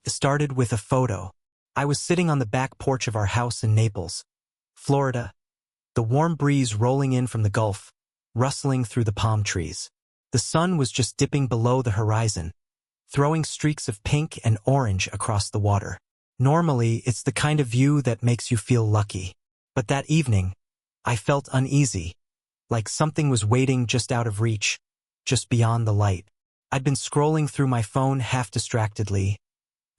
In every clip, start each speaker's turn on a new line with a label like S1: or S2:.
S1: It started with a photo. I was sitting on the back porch of our house in Naples, Florida, the warm breeze rolling in from the Gulf, rustling through the palm trees. The sun was just dipping below the horizon, throwing streaks of pink and orange across the water. Normally, it's the kind of view that makes you feel lucky. But that evening, I felt uneasy, like something was waiting just out of reach, just beyond the light. I'd been scrolling through my phone half distractedly.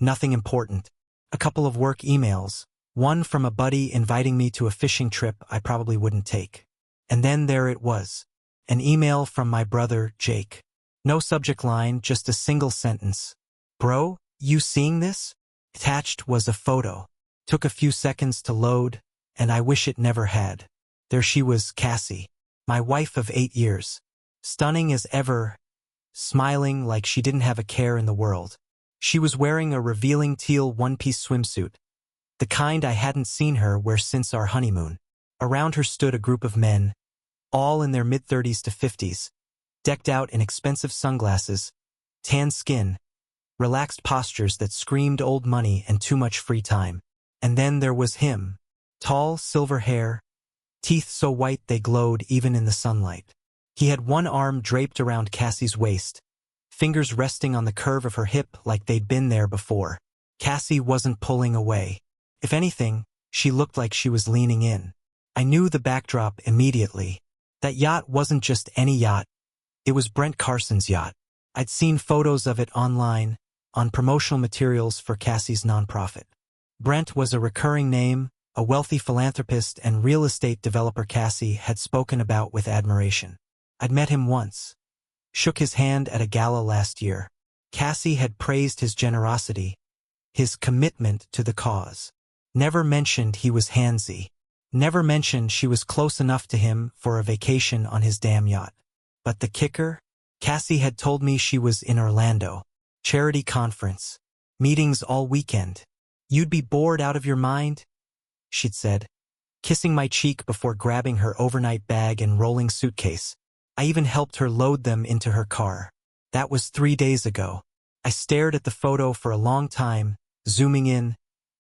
S1: Nothing important. A couple of work emails, one from a buddy inviting me to a fishing trip I probably wouldn't take. And then there it was, an email from my brother, Jake. No subject line, just a single sentence. "Bro, you seeing this?" Attached was a photo. Took a few seconds to load, and I wish it never had. There she was, Cassie, my wife of 8 years. Stunning as ever, smiling like she didn't have a care in the world. She was wearing a revealing teal one-piece swimsuit, the kind I hadn't seen her wear since our honeymoon. Around her stood a group of men, all in their mid-30s to 50s, decked out in expensive sunglasses, tan skin, relaxed postures that screamed old money and too much free time. And then there was him, tall, silver hair, teeth so white they glowed even in the sunlight. He had one arm draped around Cassie's waist, fingers resting on the curve of her hip like they'd been there before. Cassie wasn't pulling away. If anything, she looked like she was leaning in. I knew the backdrop immediately. That yacht wasn't just any yacht. It was Brent Carson's yacht. I'd seen photos of it online, on promotional materials for Cassie's nonprofit. Brent was a recurring name, a wealthy philanthropist and real estate developer Cassie had spoken about with admiration. I'd met him once, shook his hand at a gala last year. Cassie had praised his generosity, his commitment to the cause. Never mentioned he was handsy. Never mentioned she was close enough to him for a vacation on his damn yacht. But the kicker? Cassie had told me she was in Orlando. Charity conference. Meetings all weekend. "You'd be bored out of your mind?" she'd said, kissing my cheek before grabbing her overnight bag and rolling suitcase. I even helped her load them into her car. That was 3 days ago. I stared at the photo for a long time, zooming in,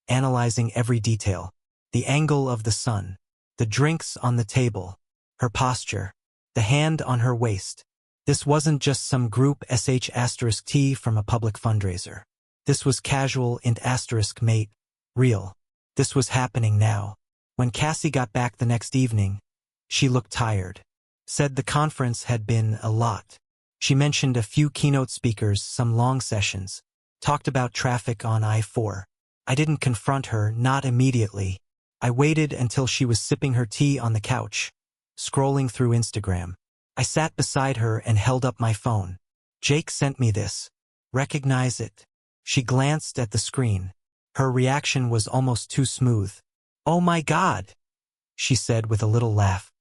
S1: analyzing every detail. The angle of the sun, the drinks on the table, her posture, the hand on her waist. This wasn't just some group *T from a public fundraiser. This was casual *, mate, real. This was happening now. When Cassie got back the next evening, she looked tired. Said the conference had been a lot. She mentioned a few keynote speakers, some long sessions, talked about traffic on I-4. I didn't confront her, not immediately. I waited until she was sipping her tea on the couch, scrolling through Instagram. I sat beside her and held up my phone. "Jake sent me this. Recognize it?" She glanced at the screen. Her reaction was almost too smooth. "Oh my God," she said with a little laugh.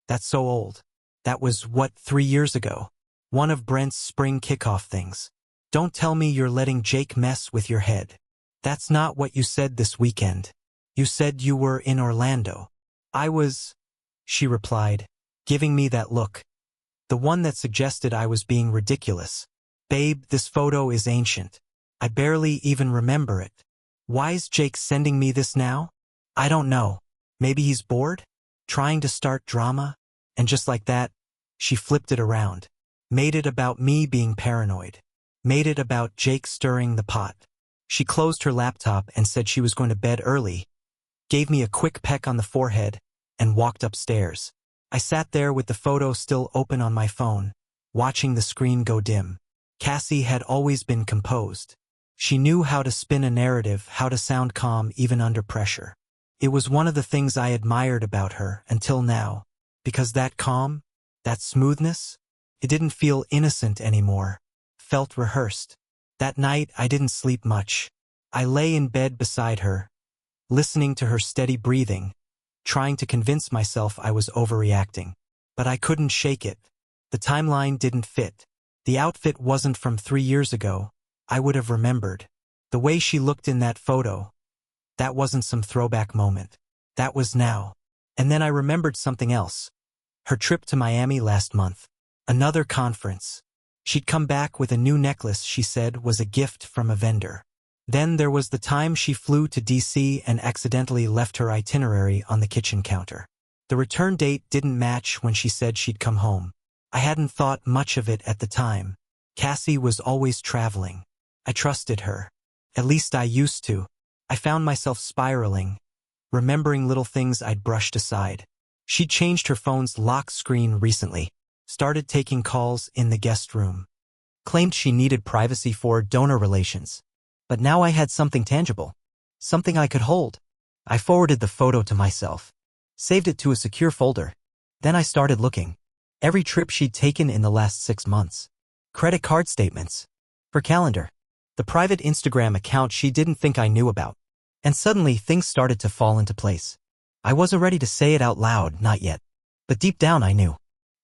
S1: That's so old. That was, 3 years ago? One of Brent's spring kickoff things. Don't tell me you're letting Jake mess with your head. That's not what you said this weekend. You said you were in Orlando. I was, she replied, giving me that look. The one that suggested I was being ridiculous. Babe, this photo is ancient. I barely even remember it. Why's Jake sending me this now? I don't know. Maybe he's bored? Trying to start drama? And just like that, she flipped it around. Made it about me being paranoid. Made it about Jake stirring the pot. She closed her laptop and said she was going to bed early, gave me a quick peck on the forehead, and walked upstairs. I sat there with the photo still open on my phone, watching the screen go dim. Cassie had always been composed. She knew how to spin a narrative, how to sound calm even under pressure. It was one of the things I admired about her until now, because that calm, that smoothness, it didn't feel innocent anymore, felt rehearsed. That night I didn't sleep much. I lay in bed beside her, listening to her steady breathing, trying to convince myself I was overreacting. But I couldn't shake it. The timeline didn't fit. The outfit wasn't from 3 years ago. I would have remembered. The way she looked in that photo, that wasn't some throwback moment. That was now. And then I remembered something else. Her trip to Miami last month. Another conference. She'd come back with a new necklace she said was a gift from a vendor. Then there was the time she flew to DC and accidentally left her itinerary on the kitchen counter. The return date didn't match when she said she'd come home. I hadn't thought much of it at the time. Cassie was always traveling. I trusted her. At least I used to. I found myself spiraling, remembering little things I'd brushed aside. She'd changed her phone's lock screen recently, started taking calls in the guest room, claimed she needed privacy for donor relations. But now I had something tangible, something I could hold. I forwarded the photo to myself, saved it to a secure folder. Then I started looking. Every trip she'd taken in the last 6 months. Credit card statements. Her calendar. The private Instagram account she didn't think I knew about. And suddenly things started to fall into place. I wasn't ready to say it out loud, not yet. But deep down I knew.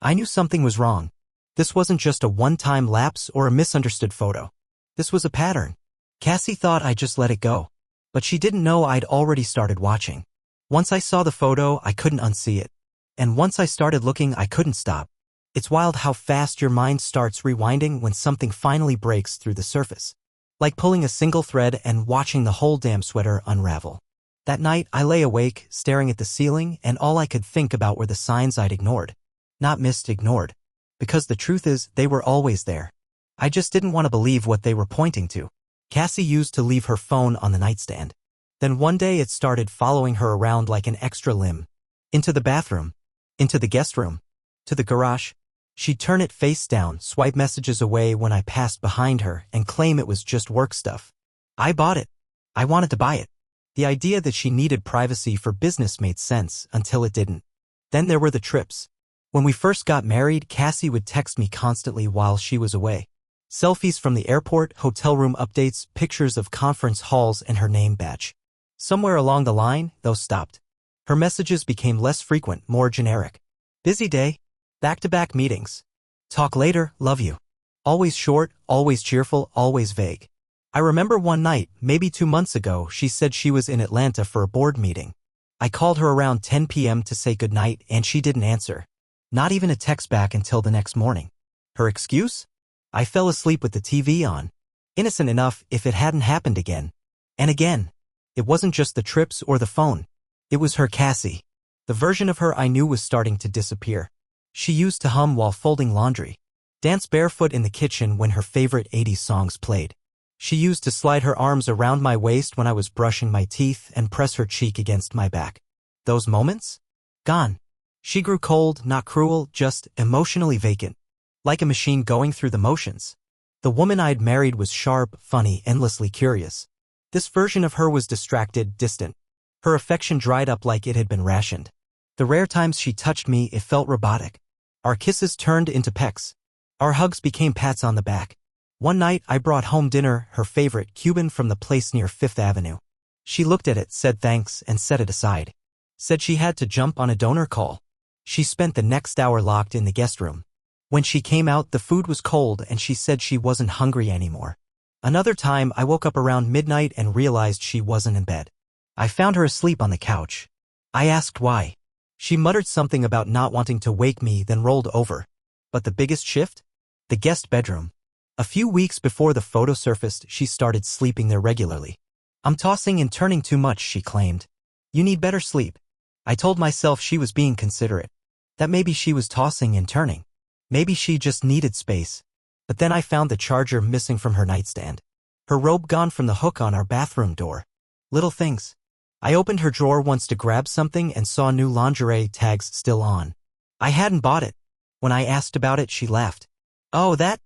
S1: I knew something was wrong. This wasn't just a one-time lapse or a misunderstood photo. This was a pattern. Cassie thought I just let it go. But she didn't know I'd already started watching. Once I saw the photo, I couldn't unsee it. And once I started looking, I couldn't stop. It's wild how fast your mind starts rewinding when something finally breaks through the surface. Like pulling a single thread and watching the whole damn sweater unravel. That night, I lay awake, staring at the ceiling, and all I could think about were the signs I'd ignored. Not missed, ignored. Because the truth is, they were always there. I just didn't want to believe what they were pointing to. Cassie used to leave her phone on the nightstand. Then one day it started following her around like an extra limb. Into the bathroom. Into the guest room. To the garage. She'd turn it face down, swipe messages away when I passed behind her, and claim it was just work stuff. I bought it. I wanted to buy it. The idea that she needed privacy for business made sense until it didn't. Then there were the trips. When we first got married, Cassie would text me constantly while she was away. Selfies from the airport, hotel room updates, pictures of conference halls, and her name badge. Somewhere along the line, those stopped. Her messages became less frequent, more generic. Busy day. Back-to-back meetings. Talk later, love you. Always short, always cheerful, always vague. I remember one night, maybe 2 months ago, she said she was in Atlanta for a board meeting. I called her around 10 p.m. to say goodnight and she didn't answer. Not even a text back until the next morning. Her excuse? I fell asleep with the TV on. Innocent enough if it hadn't happened again. And again. It wasn't just the trips or the phone. It was her Cassie. The version of her I knew was starting to disappear. She used to hum while folding laundry. Dance barefoot in the kitchen when her favorite 80s songs played. She used to slide her arms around my waist when I was brushing my teeth and press her cheek against my back. Those moments? Gone. She grew cold, not cruel, just emotionally vacant. Like a machine going through the motions. The woman I'd married was sharp, funny, endlessly curious. This version of her was distracted, distant. Her affection dried up like it had been rationed. The rare times she touched me, it felt robotic. Our kisses turned into pecks. Our hugs became pats on the back. One night, I brought home dinner, her favorite, Cuban from the place near 5th Avenue. She looked at it, said thanks, and set it aside. Said she had to jump on a donor call. She spent the next hour locked in the guest room. When she came out, the food was cold and she said she wasn't hungry anymore. Another time, I woke up around midnight and realized she wasn't in bed. I found her asleep on the couch. I asked why. She muttered something about not wanting to wake me, then rolled over. But the biggest shift? The guest bedroom. A few weeks before the photo surfaced, she started sleeping there regularly. I'm tossing and turning too much, she claimed. You need better sleep. I told myself she was being considerate. That maybe she was tossing and turning. Maybe she just needed space. But then I found the charger missing from her nightstand. Her robe gone from the hook on our bathroom door. Little things. I opened her drawer once to grab something and saw new lingerie tags still on. I hadn't bought it. When I asked about it, she laughed. Oh, that?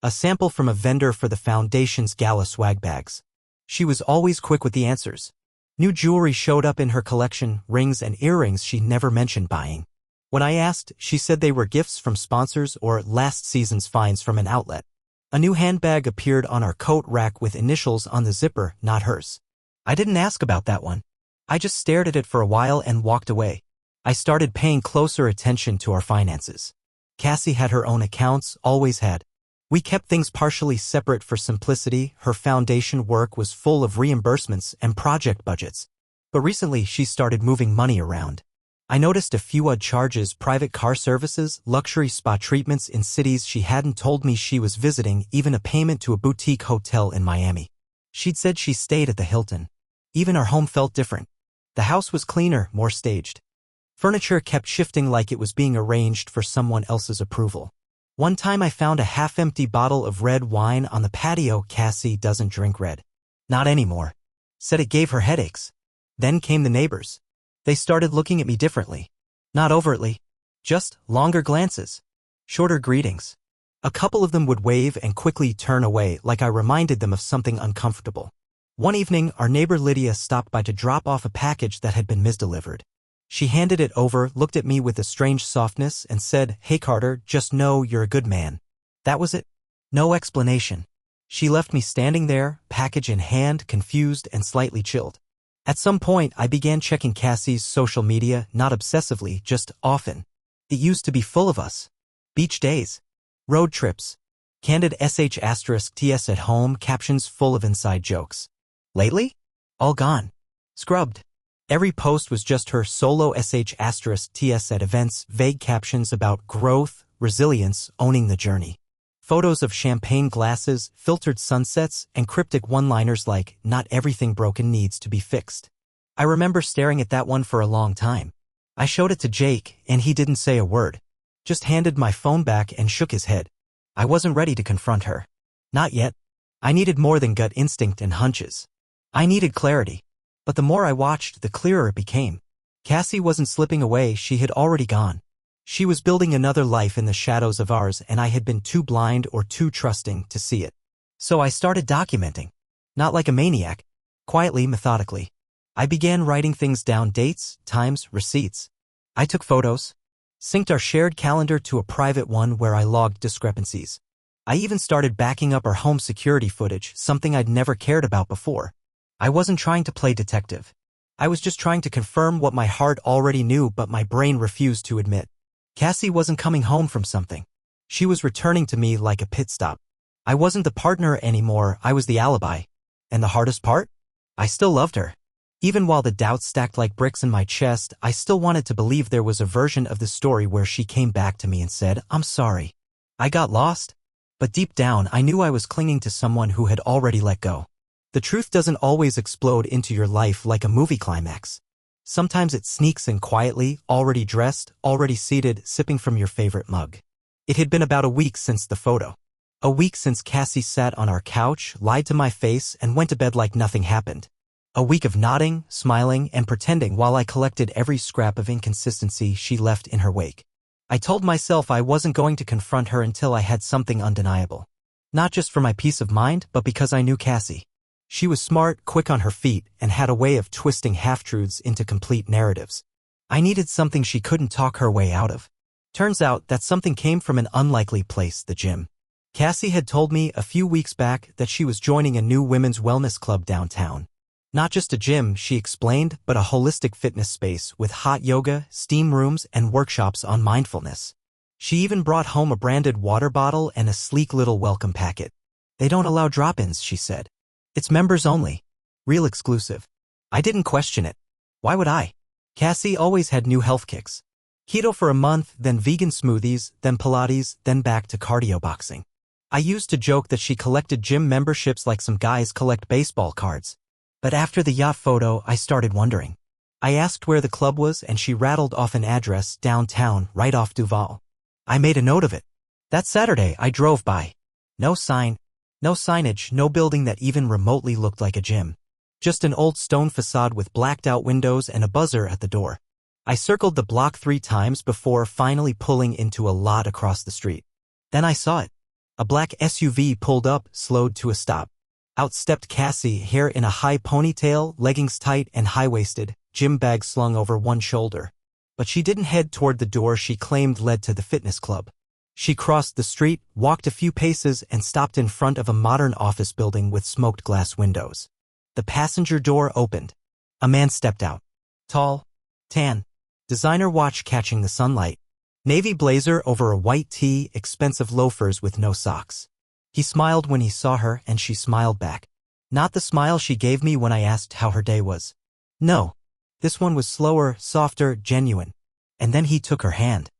S1: A sample from a vendor for the foundation's gala swag bags. She was always quick with the answers. New jewelry showed up in her collection, rings and earrings she never mentioned buying. When I asked, she said they were gifts from sponsors or last season's finds from an outlet. A new handbag appeared on our coat rack with initials on the zipper, not hers. I didn't ask about that one. I just stared at it for a while and walked away. I started paying closer attention to our finances. Cassie had her own accounts, always had. We kept things partially separate for simplicity. Her foundation work was full of reimbursements and project budgets. But recently she started moving money around. I noticed a few odd charges, private car services, luxury spa treatments in cities she hadn't told me she was visiting, even a payment to a boutique hotel in Miami. She'd said she stayed at the Hilton. Even our home felt different. The house was cleaner, more staged. Furniture kept shifting like it was being arranged for someone else's approval. One time I found a half-empty bottle of red wine on the patio. Cassie doesn't drink red. Not anymore. Said it gave her headaches. Then came the neighbors. They started looking at me differently. Not overtly. Just longer glances. Shorter greetings. A couple of them would wave and quickly turn away like I reminded them of something uncomfortable. One evening, our neighbor Lydia stopped by to drop off a package that had been misdelivered. She handed it over, looked at me with a strange softness, and said, "Hey Carter, just know you're a good man." That was it. No explanation. She left me standing there, package in hand, confused and slightly chilled. At some point, I began checking Cassie's social media, not obsessively, just often. It used to be full of us. Beach days. Road trips. Candid sh*ts at home, captions full of inside jokes. Lately? All gone. Scrubbed. Every post was just her solo sh*ts at events, vague captions about growth, resilience, owning the journey. Photos of champagne glasses, filtered sunsets, and cryptic one-liners like, "Not everything broken needs to be fixed." I remember staring at that one for a long time. I showed it to Jake, and he didn't say a word. Just handed my phone back and shook his head. I wasn't ready to confront her. Not yet. I needed more than gut instinct and hunches. I needed clarity. But the more I watched, the clearer it became. Cassie wasn't slipping away, she had already gone. She was building another life in the shadows of ours, and I had been too blind or too trusting to see it. So I started documenting. Not like a maniac. Quietly, methodically. I began writing things down: dates, times, receipts. I took photos. Synced our shared calendar to a private one where I logged discrepancies. I even started backing up our home security footage, something I'd never cared about before. I wasn't trying to play detective. I was just trying to confirm what my heart already knew but my brain refused to admit. Cassie wasn't coming home from something. She was returning to me like a pit stop. I wasn't the partner anymore, I was the alibi. And the hardest part? I still loved her. Even while the doubts stacked like bricks in my chest, I still wanted to believe there was a version of the story where she came back to me and said, "I'm sorry. I got lost." But deep down, I knew I was clinging to someone who had already let go. The truth doesn't always explode into your life like a movie climax. Sometimes it sneaks in quietly, already dressed, already seated, sipping from your favorite mug. It had been about a week since the photo. A week since Cassie sat on our couch, lied to my face, and went to bed like nothing happened. A week of nodding, smiling, and pretending while I collected every scrap of inconsistency she left in her wake. I told myself I wasn't going to confront her until I had something undeniable. Not just for my peace of mind, but because I knew Cassie. She was smart, quick on her feet, and had a way of twisting half-truths into complete narratives. I needed something she couldn't talk her way out of. Turns out that something came from an unlikely place, the gym. Cassie had told me a few weeks back that she was joining a new women's wellness club downtown. Not just a gym, she explained, but a holistic fitness space with hot yoga, steam rooms, and workshops on mindfulness. She even brought home a branded water bottle and a sleek little welcome packet. "They don't allow drop-ins," she said. "It's members only. Real exclusive." I didn't question it. Why would I? Cassie always had new health kicks. Keto for a month, then vegan smoothies, then Pilates, then back to cardio boxing. I used to joke that she collected gym memberships like some guys collect baseball cards. But after the yacht photo, I started wondering. I asked where the club was and she rattled off an address downtown, right off Duval. I made a note of it. That Saturday, I drove by. No sign, no signage, no building that even remotely looked like a gym. Just an old stone facade with blacked-out windows and a buzzer at the door. I circled the block 3 times before finally pulling into a lot across the street. Then I saw it. A black SUV pulled up, slowed to a stop. Out stepped Cassie, hair in a high ponytail, leggings tight and high-waisted, gym bag slung over one shoulder. But she didn't head toward the door she claimed led to the fitness club. She crossed the street, walked a few paces, and stopped in front of a modern office building with smoked glass windows. The passenger door opened. A man stepped out. Tall, tan, designer watch catching the sunlight. Navy blazer over a white tee, expensive loafers with no socks. He smiled when he saw her, and she smiled back. Not the smile she gave me when I asked how her day was. No. This one was slower, softer, genuine. And then he took her hand.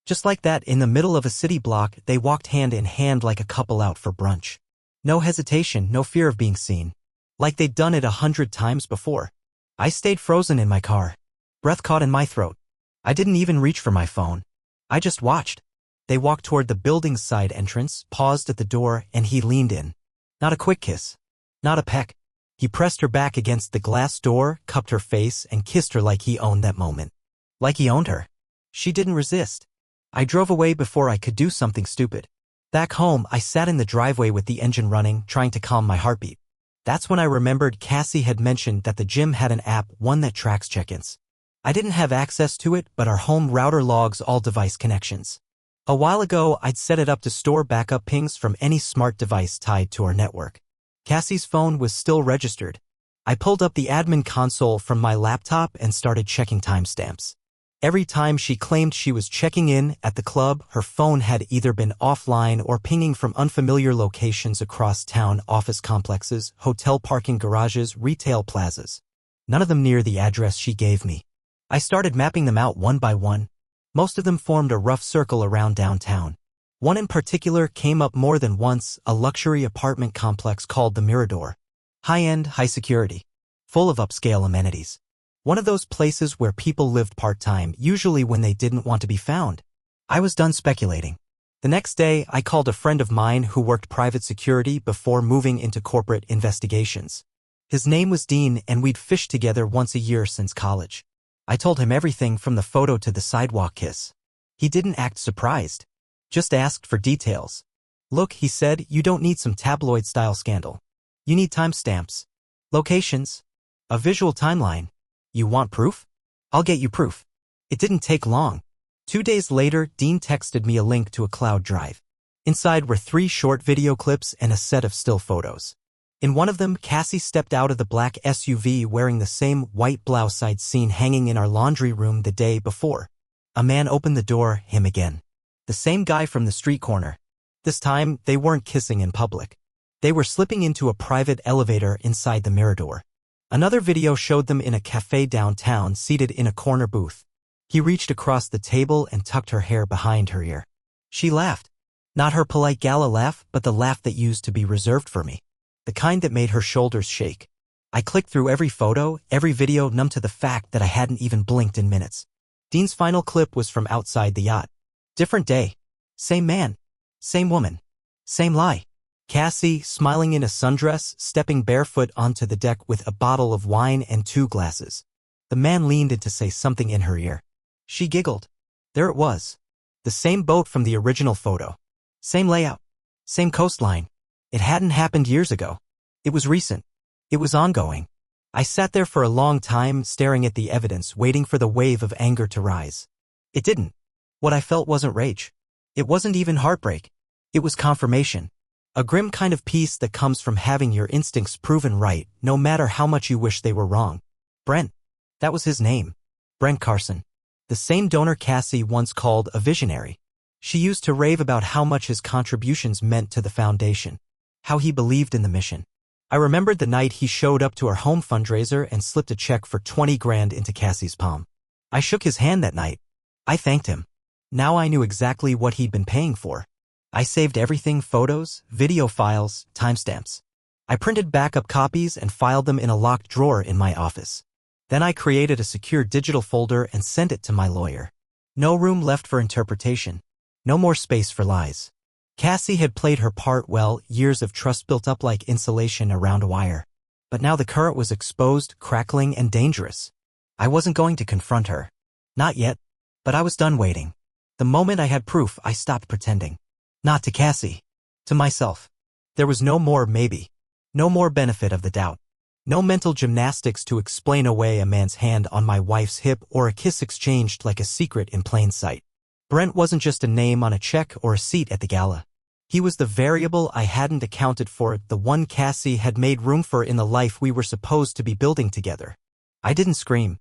S1: Just like that, in the middle of a city block, they walked hand in hand like a couple out for brunch. No hesitation, no fear of being seen. like they'd done it 100 times before. I stayed frozen in my car, breath caught in my throat. I didn't even reach for my phone. I just watched. They walked toward the building's side entrance, paused at the door, and he leaned in. Not a quick kiss. Not a peck. He pressed her back against the glass door, cupped her face, and kissed her like he owned that moment. Like he owned her. She didn't resist. I drove away before I could do something stupid. Back home, I sat in the driveway with the engine running, trying to calm my heartbeat. That's when I remembered Cassie had mentioned that the gym had an app, one that tracks check-ins. I didn't have access to it, but our home router logs all device connections. A while ago, I'd set it up to store backup pings from any smart device tied to our network. Cassie's phone was still registered. I pulled up the admin console from my laptop and started checking timestamps. Every time she claimed she was checking in at the club, her phone had either been offline or pinging from unfamiliar locations across town: office complexes, hotel parking garages, retail plazas. None of them near the address she gave me. I started mapping them out one by one. Most of them formed a rough circle around downtown. One in particular came up more than once: a luxury apartment complex called the Mirador. High-end, high-security. Full of upscale amenities. One of those places where people lived part-time, usually when they didn't want to be found. I was done speculating. The next day, I called a friend of mine who worked private security before moving into corporate investigations. His name was Dean, and we'd fished together once a year since college. I told him everything from the photo to the sidewalk kiss. He didn't act surprised. Just asked for details. Look, he said, you don't need some tabloid-style scandal. You need timestamps, locations, a visual timeline. You want proof? I'll get you proof. It didn't take long. 2 days later, Dean texted me a link to a cloud drive. Inside were 3 short video clips and a set of still photos. In one of them, Cassie stepped out of the black SUV wearing the same white blouse I'd seen hanging in our laundry room the day before. A man opened the door, him again. The same guy from the street corner. This time, they weren't kissing in public. They were slipping into a private elevator inside the Mirador. Another video showed them in a cafe downtown, seated in a corner booth. He reached across the table and tucked her hair behind her ear. She laughed. Not her polite gala laugh, but the laugh that used to be reserved for me. The kind that made her shoulders shake. I clicked through every photo, every video, numb to the fact that I hadn't even blinked in minutes. Dean's final clip was from outside the yacht. Different day. Same man. Same woman. Same lie. Cassie, smiling in a sundress, stepping barefoot onto the deck with a bottle of wine and 2 glasses. The man leaned in to say something in her ear. She giggled. There it was. The same boat from the original photo. Same layout. Same coastline. It hadn't happened years ago. It was recent. It was ongoing. I sat there for a long time, staring at the evidence, waiting for the wave of anger to rise. It didn't. What I felt wasn't rage. It wasn't even heartbreak. It was confirmation. A grim kind of peace that comes from having your instincts proven right, no matter how much you wish they were wrong. Brent. That was his name. Brent Carson. The same donor Cassie once called a visionary. She used to rave about how much his contributions meant to the foundation. How he believed in the mission. I remembered the night he showed up to our home fundraiser and slipped a check for 20 grand into Cassie's palm. I shook his hand that night. I thanked him. Now I knew exactly what he'd been paying for. I saved everything: photos, video files, timestamps. I printed backup copies and filed them in a locked drawer in my office. Then I created a secure digital folder and sent it to my lawyer. No room left for interpretation. No more space for lies. Cassie had played her part well, years of trust built up like insulation around a wire. But now the current was exposed, crackling, and dangerous. I wasn't going to confront her. Not yet. But I was done waiting. The moment I had proof, I stopped pretending. Not to Cassie. To myself. There was no more maybe. No more benefit of the doubt. No mental gymnastics to explain away a man's hand on my wife's hip or a kiss exchanged like a secret in plain sight. Brent wasn't just a name on a check or a seat at the gala. He was the variable I hadn't accounted for, the one Cassie had made room for in the life we were supposed to be building together. I didn't scream.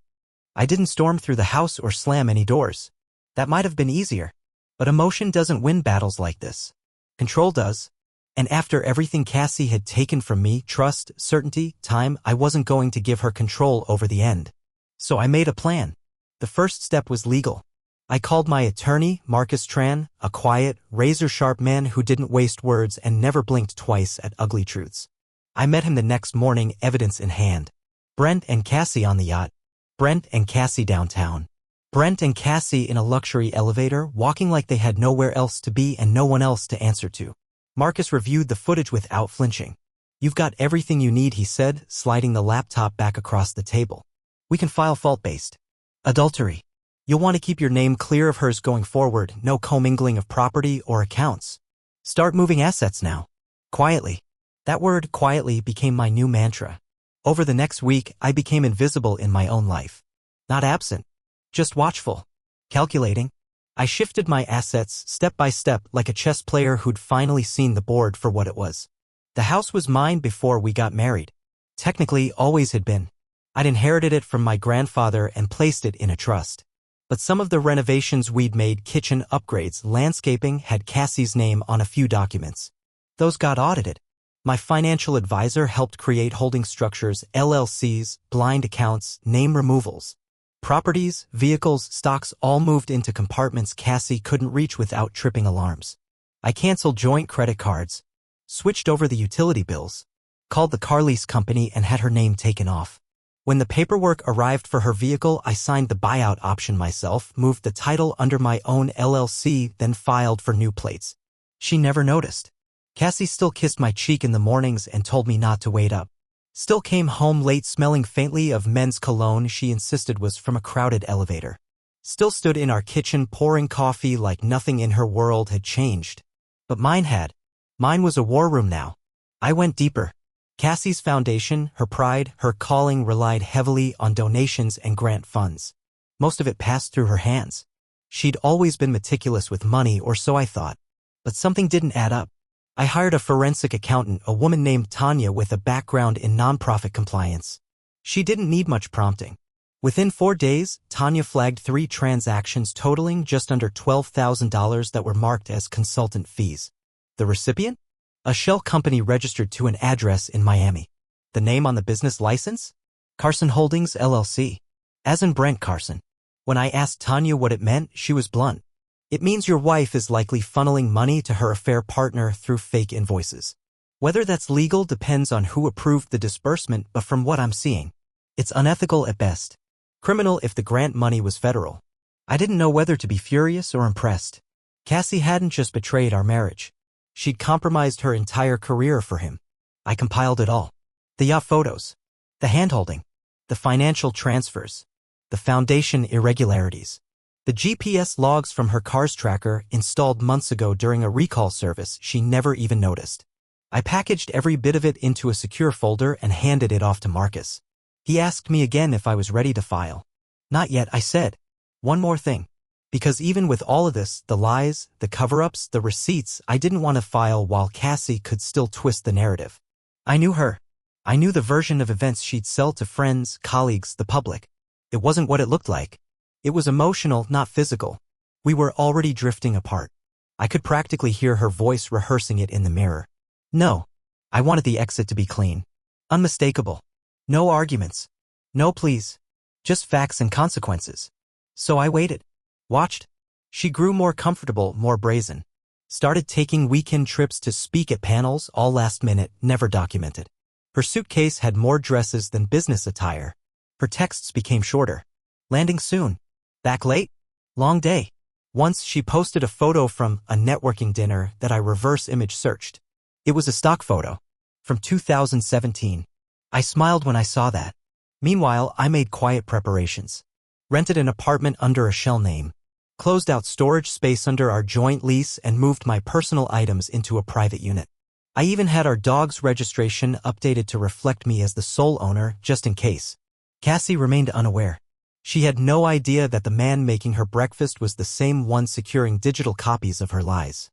S1: I didn't storm through the house or slam any doors. That might have been easier. But emotion doesn't win battles like this. Control does. And after everything Cassie had taken from me, trust, certainty, time, I wasn't going to give her control over the end. So I made a plan. The first step was legal. I called my attorney, Marcus Tran, a quiet, razor-sharp man who didn't waste words and never blinked twice at ugly truths. I met him the next morning, evidence in hand. Brent and Cassie on the yacht. Brent and Cassie downtown. Brent and Cassie in a luxury elevator, walking like they had nowhere else to be and no one else to answer to. Marcus reviewed the footage without flinching. "You've got everything you need," he said, sliding the laptop back across the table. "We can file fault-based adultery. You'll want to keep your name clear of hers going forward, no commingling of property or accounts. Start moving assets now. Quietly." That word, quietly, became my new mantra. Over the next week, I became invisible in my own life. Not absent, just watchful, calculating. I shifted my assets step by step like a chess player who'd finally seen the board for what it was. The house was mine before we got married. Technically, always had been. I'd inherited it from my grandfather and placed it in a trust. But some of the renovations we'd made, kitchen upgrades, landscaping, had Cassie's name on a few documents. Those got audited. My financial advisor helped create holding structures, LLCs, blind accounts, name removals. Properties, vehicles, stocks all moved into compartments Cassie couldn't reach without tripping alarms. I canceled joint credit cards, switched over the utility bills, called the car lease company and had her name taken off. When the paperwork arrived for her vehicle, I signed the buyout option myself, moved the title under my own LLC, then filed for new plates. She never noticed. Cassie still kissed my cheek in the mornings and told me not to wait up. Still came home late smelling faintly of men's cologne she insisted was from a crowded elevator. Still stood in our kitchen pouring coffee like nothing in her world had changed. But mine had. Mine was a war room now. I went deeper. Cassie's foundation, her pride, her calling relied heavily on donations and grant funds. Most of it passed through her hands. She'd always been meticulous with money, or so I thought. But something didn't add up. I hired a forensic accountant, a woman named Tanya with a background in nonprofit compliance. She didn't need much prompting. Within 4 days, Tanya flagged 3 transactions totaling just under $12,000 that were marked as consultant fees. The recipient? A shell company registered to an address in Miami. The name on the business license? Carson Holdings, LLC. As in Brent Carson. When I asked Tanya what it meant, she was blunt. "It means your wife is likely funneling money to her affair partner through fake invoices. Whether that's legal depends on who approved the disbursement, but from what I'm seeing, it's unethical at best. Criminal if the grant money was federal." I didn't know whether to be furious or impressed. Cassie hadn't just betrayed our marriage. She'd compromised her entire career for him. I compiled it all. The yacht photos, the handholding, the financial transfers, the foundation irregularities. The GPS logs from her car's tracker, installed months ago during a recall service she never even noticed. I packaged every bit of it into a secure folder and handed it off to Marcus. He asked me again if I was ready to file. "Not yet," I said. "One more thing." Because even with all of this, the lies, the cover-ups, the receipts, I didn't want to file while Cassie could still twist the narrative. I knew her. I knew the version of events she'd sell to friends, colleagues, the public. It wasn't what it looked like. It was emotional, not physical. We were already drifting apart. I could practically hear her voice rehearsing it in the mirror. No. I wanted the exit to be clean. Unmistakable. No arguments. No pleas. Just facts and consequences. So I waited. Watched. She grew more comfortable, more brazen. Started taking weekend trips to speak at panels, all last minute, never documented. Her suitcase had more dresses than business attire. Her texts became shorter. "Landing soon. Back late? Long day." Once she posted a photo from a networking dinner that I reverse image searched. It was a stock photo. From 2017. I smiled when I saw that. Meanwhile, I made quiet preparations. Rented an apartment under a shell name. Closed out storage space under our joint lease and moved my personal items into a private unit. I even had our dog's registration updated to reflect me as the sole owner, just in case. Cassie remained unaware. She had no idea that the man making her breakfast was the same one securing digital copies of her lies.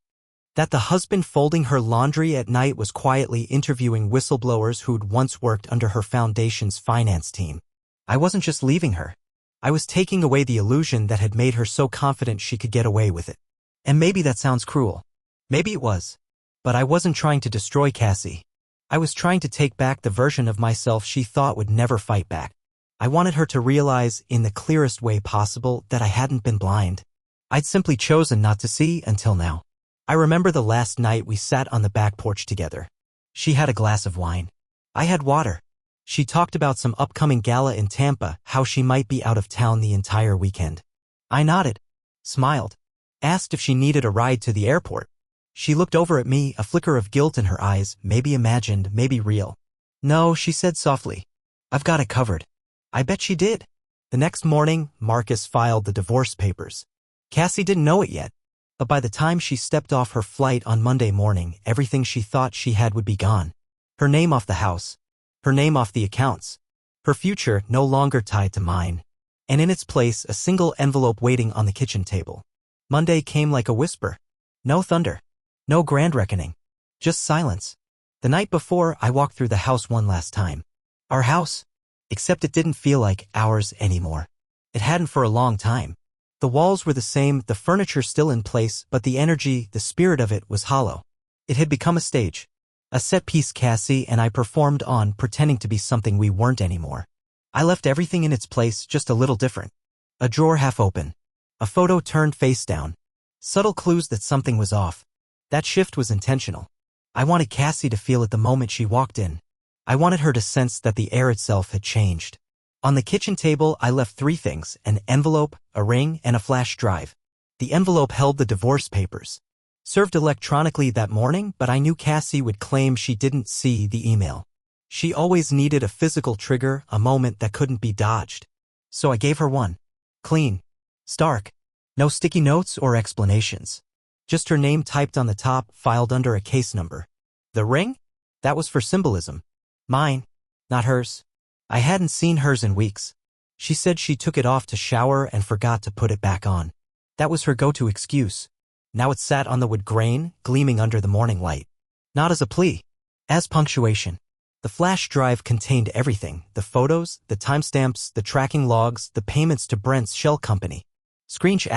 S1: That the husband folding her laundry at night was quietly interviewing whistleblowers who'd once worked under her foundation's finance team. I wasn't just leaving her. I was taking away the illusion that had made her so confident she could get away with it. And maybe that sounds cruel. Maybe it was. But I wasn't trying to destroy Cassie. I was trying to take back the version of myself she thought would never fight back. I wanted her to realize, in the clearest way possible, that I hadn't been blind. I'd simply chosen not to see until now. I remember the last night we sat on the back porch together. She had a glass of wine. I had water. She talked about some upcoming gala in Tampa, how she might be out of town the entire weekend. I nodded, smiled, asked if she needed a ride to the airport. She looked over at me, a flicker of guilt in her eyes, maybe imagined, maybe real. No, she said softly. I've got it covered. I bet she did. The next morning, Marcus filed the divorce papers. Cassie didn't know it yet, but by the time she stepped off her flight on Monday morning, everything she thought she had would be gone. Her name off the house. Her name off the accounts. Her future no longer tied to mine. And in its place, a single envelope waiting on the kitchen table. Monday came like a whisper. No thunder. No grand reckoning. Just silence. The night before, I walked through the house one last time. Our house. Except it didn't feel like ours anymore. It hadn't for a long time. The walls were the same, the furniture still in place, but the energy, the spirit of it was hollow. It had become a stage. A set piece Cassie and I performed on, pretending to be something we weren't anymore. I left everything in its place, just a little different. A drawer half open. A photo turned face down. Subtle clues that something was off. That shift was intentional. I wanted Cassie to feel it the moment she walked in. I wanted her to sense that the air itself had changed. On the kitchen table, I left 3 things, an envelope, a ring, and a flash drive. The envelope held the divorce papers. Served electronically that morning, but I knew Cassie would claim she didn't see the email. She always needed a physical trigger, a moment that couldn't be dodged. So I gave her one. Clean. Stark. No sticky notes or explanations. Just her name typed on the top, filed under a case number. The ring? That was for symbolism. Mine, not hers. I hadn't seen hers in weeks. She said she took it off to shower and forgot to put it back on. That was her go-to excuse. Now it sat on the wood grain, gleaming under the morning light. Not as a plea. As punctuation. The flash drive contained everything, the photos, the timestamps, the tracking logs, the payments to Brent's shell company. Screensh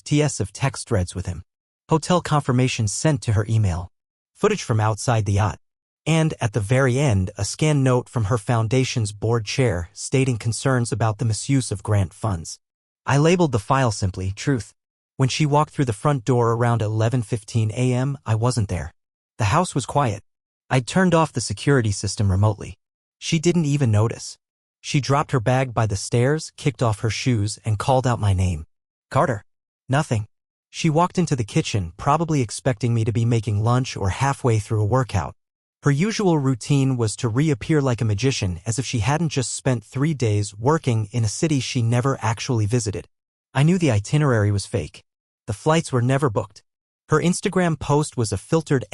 S1: *TS of text threads with him. Hotel confirmations sent to her email. Footage from outside the yacht. And, at the very end, a scanned note from her foundation's board chair stating concerns about the misuse of grant funds. I labeled the file simply, Truth. When she walked through the front door around 11:15 a.m., I wasn't there. The house was quiet. I'd turned off the security system remotely. She didn't even notice. She dropped her bag by the stairs, kicked off her shoes, and called out my name. Carter. Nothing. She walked into the kitchen, probably expecting me to be making lunch or halfway through a workout. Her usual routine was to reappear like a magician, as if she hadn't just spent 3 days working in a city she never actually visited. I knew the itinerary was fake. The flights were never booked. Her Instagram post was a filtered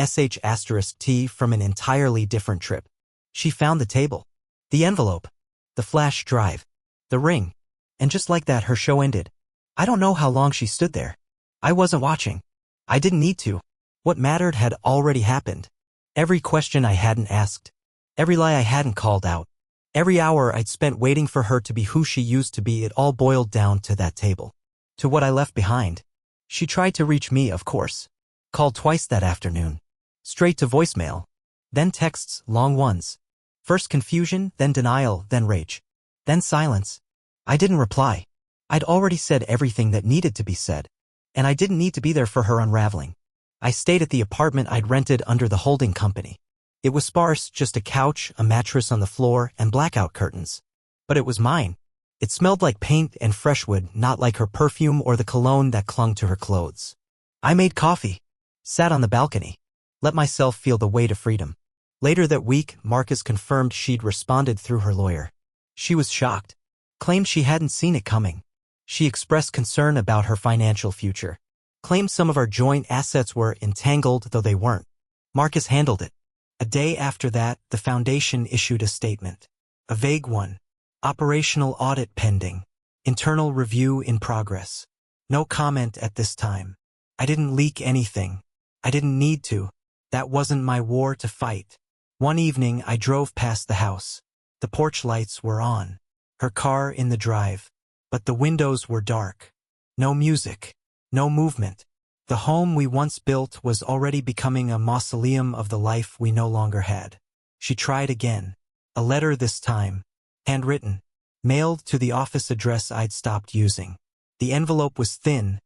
S1: *T from an entirely different trip. She found the table, the envelope, the flash drive, the ring, and just like that her show ended. I don't know how long she stood there. I wasn't watching. I didn't need to. What mattered had already happened. Every question I hadn't asked. Every lie I hadn't called out. Every hour I'd spent waiting for her to be who she used to be, it all boiled down to that table. To what I left behind. She tried to reach me, of course. Called twice that afternoon. Straight to voicemail. Then texts, long ones. First confusion, then denial, then rage. Then silence. I didn't reply. I'd already said everything that needed to be said. And I didn't need to be there for her unraveling. I stayed at the apartment I'd rented under the holding company. It was sparse, just a couch, a mattress on the floor, and blackout curtains. But it was mine. It smelled like paint and fresh wood, not like her perfume or the cologne that clung to her clothes. I made coffee. Sat on the balcony. Let myself feel the weight of freedom. Later that week, Marcus confirmed she'd responded through her lawyer. She was shocked. Claimed she hadn't seen it coming. She expressed concern about her financial future. Claimed some of our joint assets were entangled, though they weren't. Marcus handled it. A day after that, the foundation issued a statement. A vague one. Operational audit pending. Internal review in progress. No comment at this time. I didn't leak anything. I didn't need to. That wasn't my war to fight. One evening, I drove past the house. The porch lights were on. Her car in the drive. But the windows were dark. No music. No movement. The home we once built was already becoming a mausoleum of the life we no longer had. She tried again. A letter this time. Handwritten. Mailed to the office address I'd stopped using. The envelope was thin,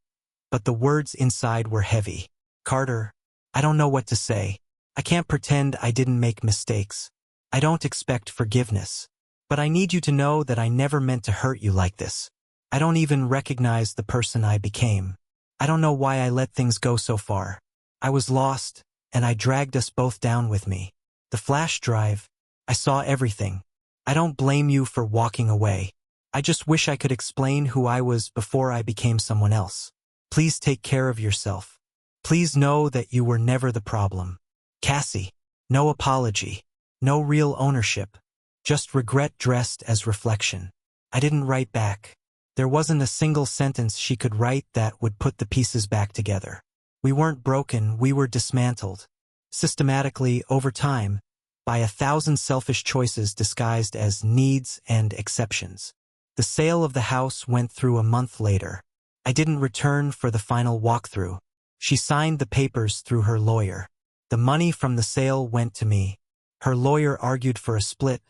S1: but the words inside were heavy. Carter, I don't know what to say. I can't pretend I didn't make mistakes. I don't expect forgiveness. But I need you to know that I never meant to hurt you like this. I don't even recognize the person I became. I don't know why I let things go so far. I was lost, and I dragged us both down with me. The flash drive, I saw everything. I don't blame you for walking away. I just wish I could explain who I was before I became someone else. Please take care of yourself. Please know that you were never the problem. Cassie. No apology. No real ownership. Just regret dressed as reflection. I didn't write back. There wasn't a single sentence she could write that would put the pieces back together. We weren't broken, we were dismantled. Systematically, over time, by 1,000 selfish choices disguised as needs and exceptions. The sale of the house went through a month later. I didn't return for the final walkthrough. She signed the papers through her lawyer. The money from the sale went to me. Her lawyer argued for a split,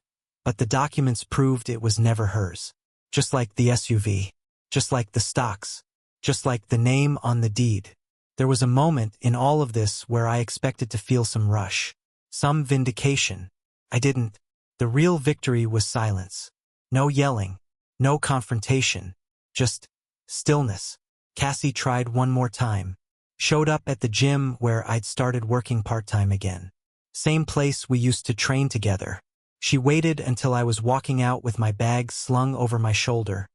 S1: but the documents proved it was never hers. Just like the SUV. Just like the stocks. Just like the name on the deed. There was a moment in all of this where I expected to feel some rush. Some vindication. I didn't. The real victory was silence. No yelling. No confrontation. Just stillness. Cassie tried one more time. Showed up at the gym where I'd started working part-time again. Same place we used to train together. She waited until I was walking out with my bag slung over my shoulder,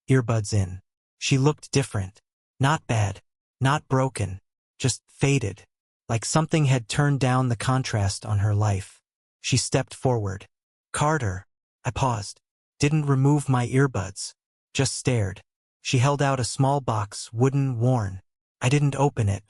S1: earbuds in. She looked different. Not bad. Not broken. Just faded. Like something had turned down the contrast on her life. She stepped forward. Carter. I paused. Didn't remove my earbuds. Just stared. She held out a small box, wooden, worn. I didn't open it.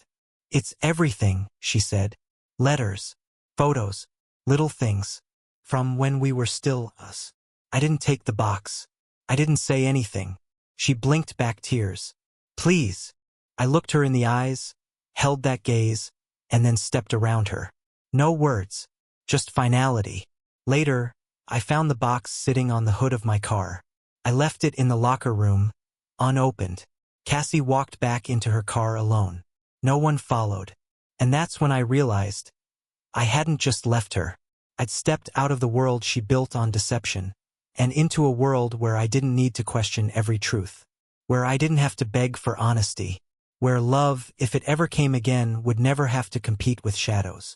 S1: It's everything, she said. Letters. Photos. Little things. From when we were still us. I didn't take the box. I didn't say anything. She blinked back tears. Please. I looked her in the eyes, held that gaze, and then stepped around her. No words. Just finality. Later, I found the box sitting on the hood of my car. I left it in the locker room, unopened. Cassie walked back into her car alone. No one followed. And that's when I realized I hadn't just left her. I'd stepped out of the world she built on deception, and into a world where I didn't need to question every truth. Where I didn't have to beg for honesty. Where love, if it ever came again, would never have to compete with shadows.